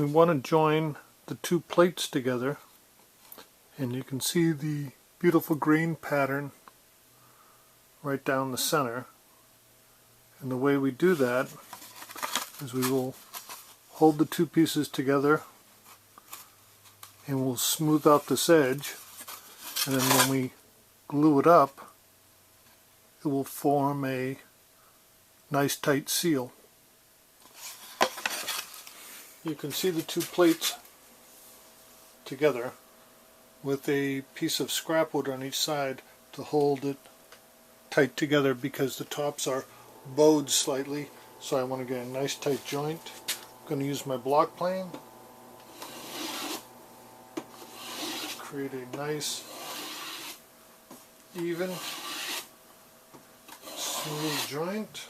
we want to join the two plates together, and you can see the beautiful grain pattern right down the center. And the way we do that is we will hold the two pieces together and we'll smooth out this edge, and then when we glue it up it will form a nice tight seal. You can see the two plates together with a piece of scrap wood on each side to hold it tight together because the tops are bowed slightly, so I want to get a nice tight joint. I'm going to use my block plane, create a nice even smooth joint.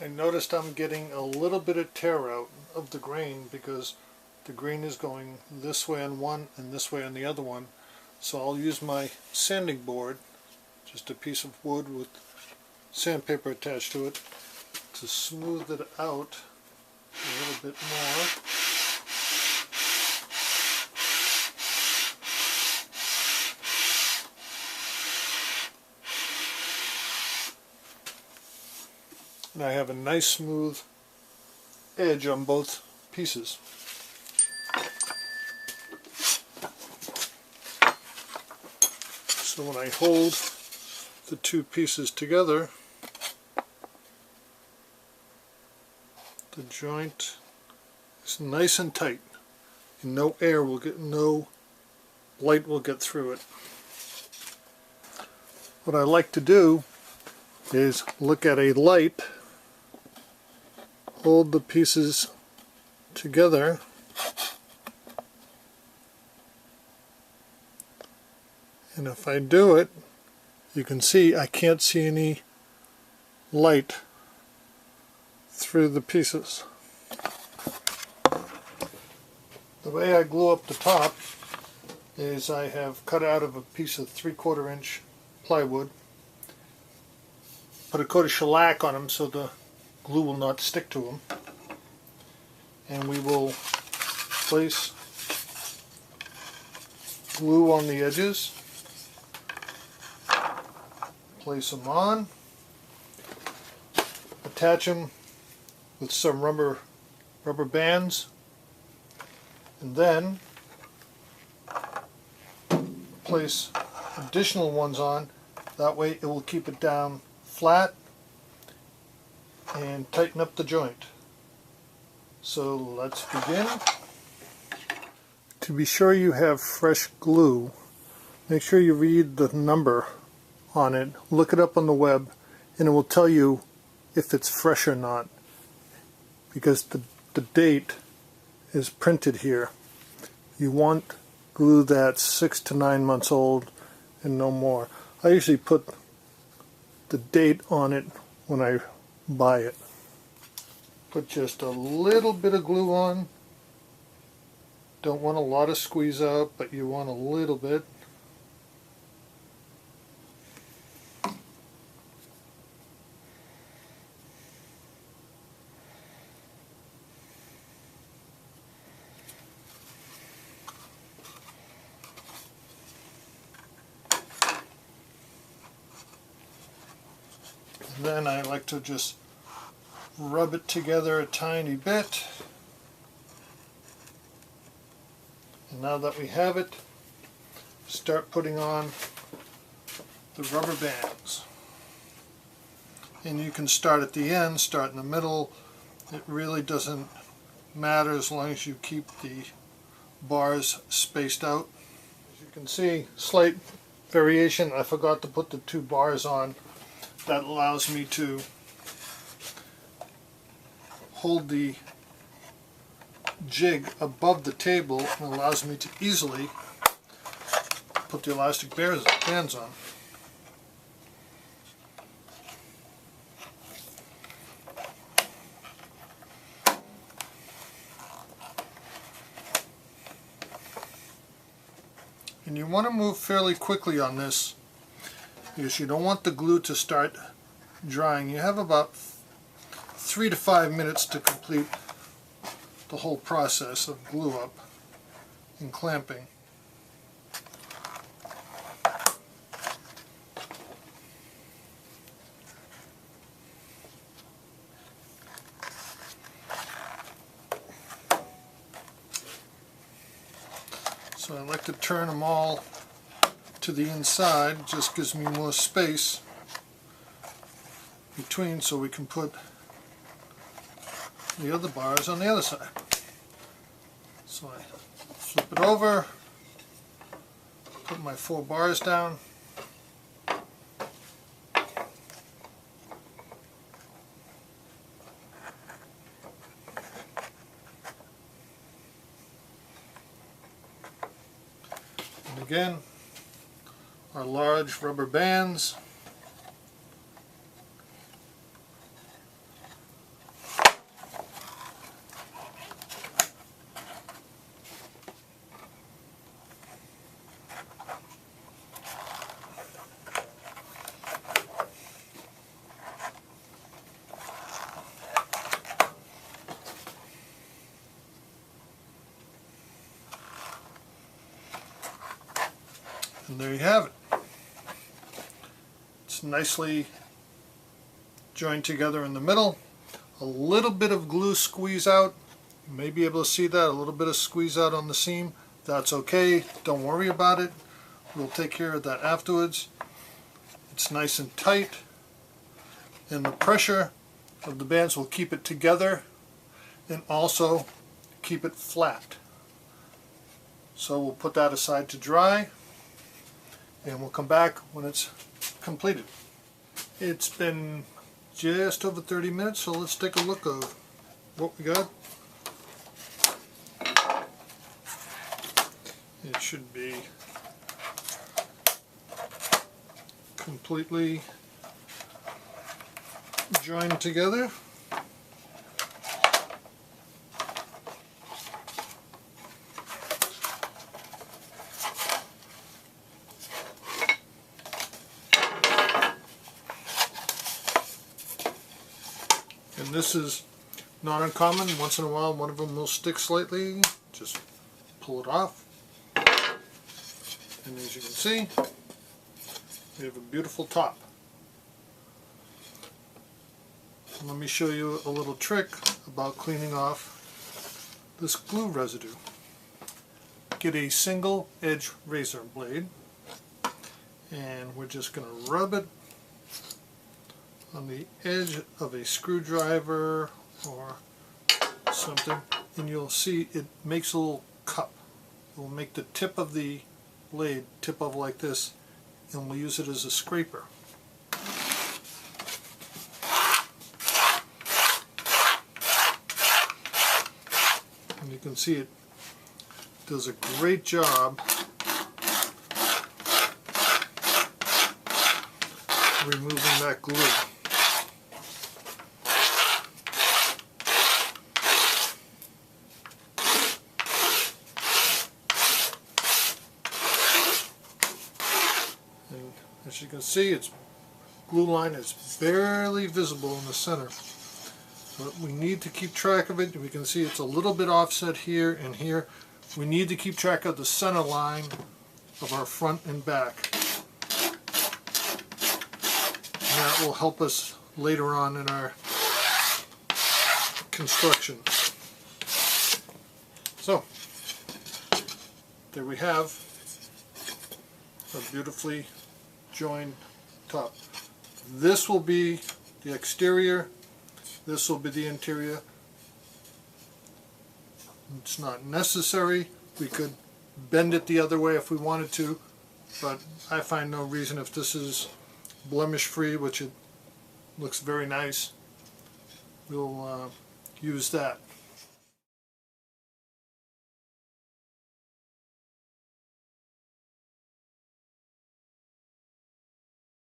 I noticed I'm getting a little bit of tear out of the grain because the grain is going this way on one and this way on the other one, so I'll use my sanding board, just a piece of wood with sandpaper attached to it, to smooth it out a little bit more. And I have a nice smooth edge on both pieces. So when I hold the two pieces together, the joint is nice and tight, and no light will get through it. What I like to do is look at a light, hold the pieces together, and if I do it, you can see I can't see any light through the pieces. The way I glue up the top is I have cut out of a piece of 3/4 inch plywood, put a coat of shellac on them so the glue will not stick to them, and we will place glue on the edges, place them on, attach them with some rubber bands, and then place additional ones on. That way it will keep it down flat and tighten up the joint. So let's begin. To be sure you have fresh glue, make sure you read the number on it, look it up on the web, and it will tell you if it's fresh or not, because the date is printed here. You want glue that's 6 to 9 months old and no more. I usually put the date on it when I buy it. Put just a little bit of glue on. Don't want a lot of squeeze out, but you want a little bit. And then I like to just rub it together a tiny bit. And now that we have it, start putting on the rubber bands. And you can start at the end, start in the middle. It really doesn't matter as long as you keep the bars spaced out. As you can see, slight variation. I forgot to put the 2 bars on. That allows me to hold the jig above the table and allows me to easily put the elastic bands on. And you want to move fairly quickly on this because you don't want the glue to start drying. You have about 3 to 5 minutes to complete the whole process of glue up and clamping. So I like to turn them all to the inside. It just gives me more space between so we can put the other bars on the other side. So I flip it over, put my 4 bars down, and again our large rubber bands. And there you have it. It's nicely joined together in the middle. A little bit of glue squeeze out. You may be able to see that. A little bit of squeeze out on the seam. That's okay. Don't worry about it. We'll take care of that afterwards. It's nice and tight. And the pressure of the bands will keep it together and also keep it flat. So we'll put that aside to dry. And we'll come back when it's completed. It's been just over 30 minutes, so let's take a look of what we got. It should be completely joined together. And this is not uncommon. Once in a while one of them will stick slightly. Just pull it off. And as you can see, we have a beautiful top. Let me show you a little trick about cleaning off this glue residue. Get a single edge razor blade and we're just going to rub it on the edge of a screwdriver or something, and you'll see it makes a little cup. It will make the tip of the blade tip over like this, and we'll use it as a scraper. And you can see it does a great job removing that glue. And as you can see, its glue line is barely visible in the center. But we need to keep track of it. We can see it's a little bit offset here and here. We need to keep track of the center line of our front and back. And that will help us later on in our construction. So, there we have a beautifully joined top. This will be the exterior. This will be the interior. It's not necessary. We could bend it the other way if we wanted to, but I find no reason. If this is blemish free, which it looks very nice, we'll use that.